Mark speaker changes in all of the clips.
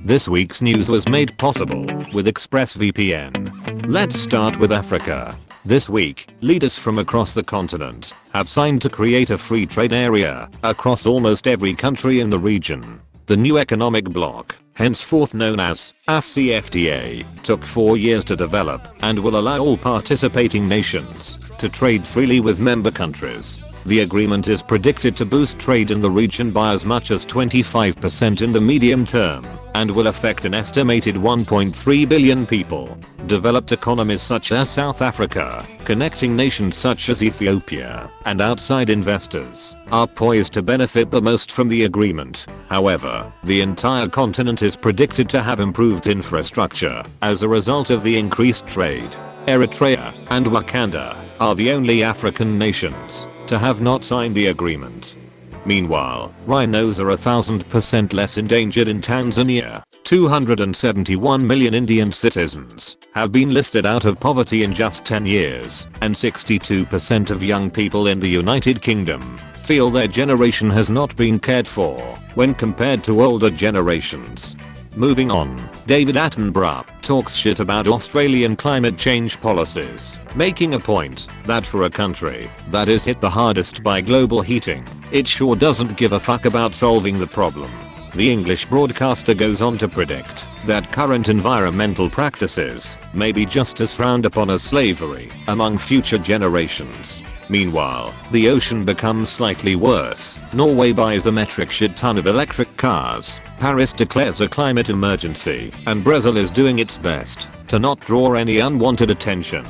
Speaker 1: This week's news was made possible with ExpressVPN. Let's start with Africa. This week, leaders from across the continent have signed to create a free trade area across almost every country in the region. The new economic bloc, henceforth known as AfCFTA, took 4 years to develop and will allow all participating nations to trade freely with member countries. The agreement is predicted to boost trade in the region by as much as 25% in the medium term and will affect an estimated 1.3 billion people. Developed economies such as South Africa, connecting nations such as Ethiopia, and outside investors are poised to benefit the most from the agreement. However, the entire continent is predicted to have improved infrastructure as a result of the increased trade. Eritrea and Wakanda are the only African nations to have not signed the agreement. Meanwhile, rhinos are 1000% less endangered in Tanzania. 271 million Indian citizens have been lifted out of poverty in just 10 years, and 62% of young people in the United Kingdom feel their generation has not been cared for when compared to older generations. Moving on, David Attenborough talks shit about Australian climate change policies, making a point that for a country that is hit the hardest by global heating, it sure doesn't give a fuck about solving the problem. The English broadcaster goes on to predict that current environmental practices may be just as frowned upon as slavery among future generations. Meanwhile, the ocean becomes slightly worse. Norway buys a metric shit ton of electric cars. Paris declares a climate emergency, and Brazil is doing its best to not draw any unwanted attention.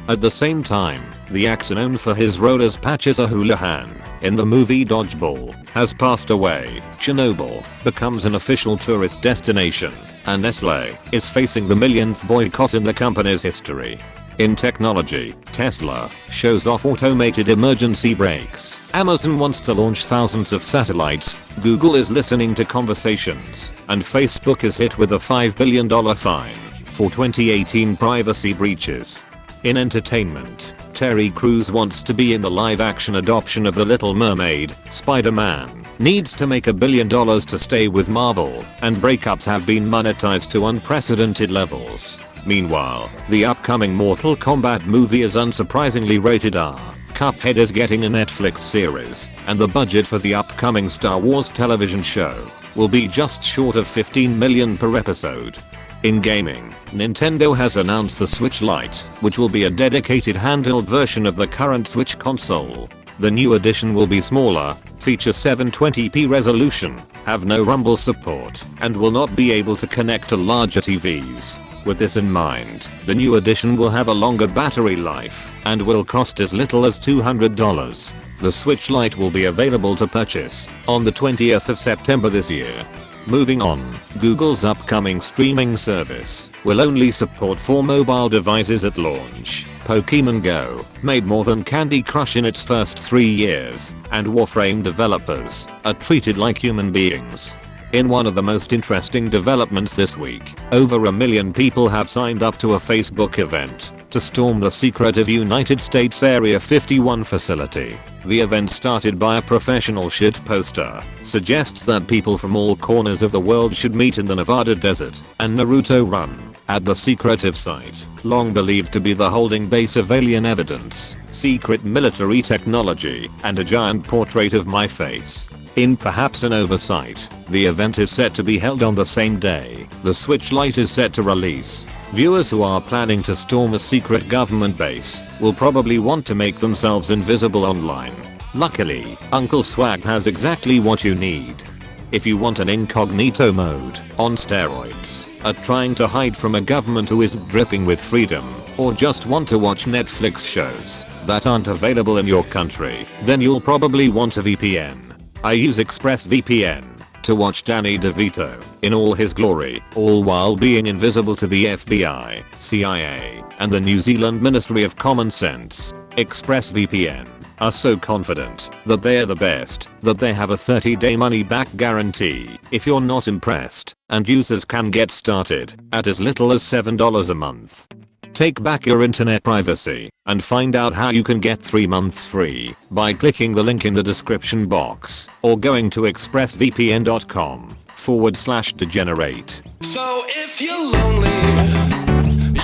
Speaker 1: At the same time, the actor known for his role as Patches O'Houlihan in the movie Dodgeball has passed away. Chernobyl becomes an official tourist destination, and Nestle is facing the millionth boycott in the company's history. In technology, Tesla shows off automated emergency brakes. Amazon wants to launch thousands of satellites. Google is listening to conversations. And Facebook is hit with a $5 billion fine for 2018 privacy breaches. In entertainment, Terry Crews wants to be in the live-action adoption of The Little Mermaid. Spiderman needs to make $1 billion to stay with Marvel, and breakups have been monetized to unprecedented levels. Meanwhile, the upcoming Mortal Kombat movie is unsurprisingly rated R. Cuphead is getting a Netflix series, and the budget for the upcoming Star Wars television show will be just short of $15 million per episode. In gaming, Nintendo has announced the Switch Lite, which will be a dedicated handheld version of the current Switch console. The new edition will be smaller, feature 720p resolution, have no rumble support, and will not be able to connect to larger TVs. With this in mind, the new edition will have a longer battery life and will cost as little as $200. The Switch Lite will be available to purchase on the 20th of September this year. Moving on, Google's upcoming streaming service will only support 4 mobile devices at launch. Pokemon Go made more than Candy Crush in its first 3 years, and Warframe developers are treated like human beings. In one of the most interesting developments this week, over 1 million people have signed up to a Facebook event to storm the secretive United States Area 51 facility. The event, started by a professional shit poster, suggests that people from all corners of the world should meet in the Nevada desert and Naruto Run at the secretive site, long believed to be the holding base of alien evidence, secret military technology, and a giant portrait of my face. In perhaps an oversight, the event is set to be held on the same day the Switch Lite is set to release. Viewers who are planning to storm a secret government base will probably want to make themselves invisible online. Luckily, Uncle Swag has exactly what you need. If you want an incognito mode on steroids, are trying to hide from a government who is dripping with freedom, or just want to watch Netflix shows that aren't available in your country, then you'll probably want a VPN. I use ExpressVPN to watch Danny DeVito in all his glory, all while being invisible to the FBI, CIA, and the New Zealand Ministry of Common Sense. ExpressVPN are so confident that they're the best that they have a 30-day money-back guarantee if you're not impressed, and users can get started at as little as $7 a month. Take back your internet privacy and find out how you can get 3 months free by clicking the link in the description box or going to expressvpn.com/degenerate.
Speaker 2: So if you're lonely,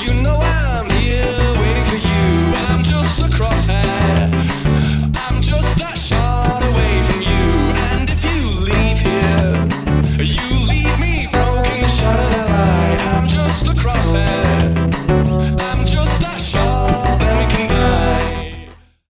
Speaker 2: you know I'm here waiting for you. I'm just a crosshair, I'm just a shot away from you. And if you leave here, you leave me broken, shot in a lie. I'm just a crosshair.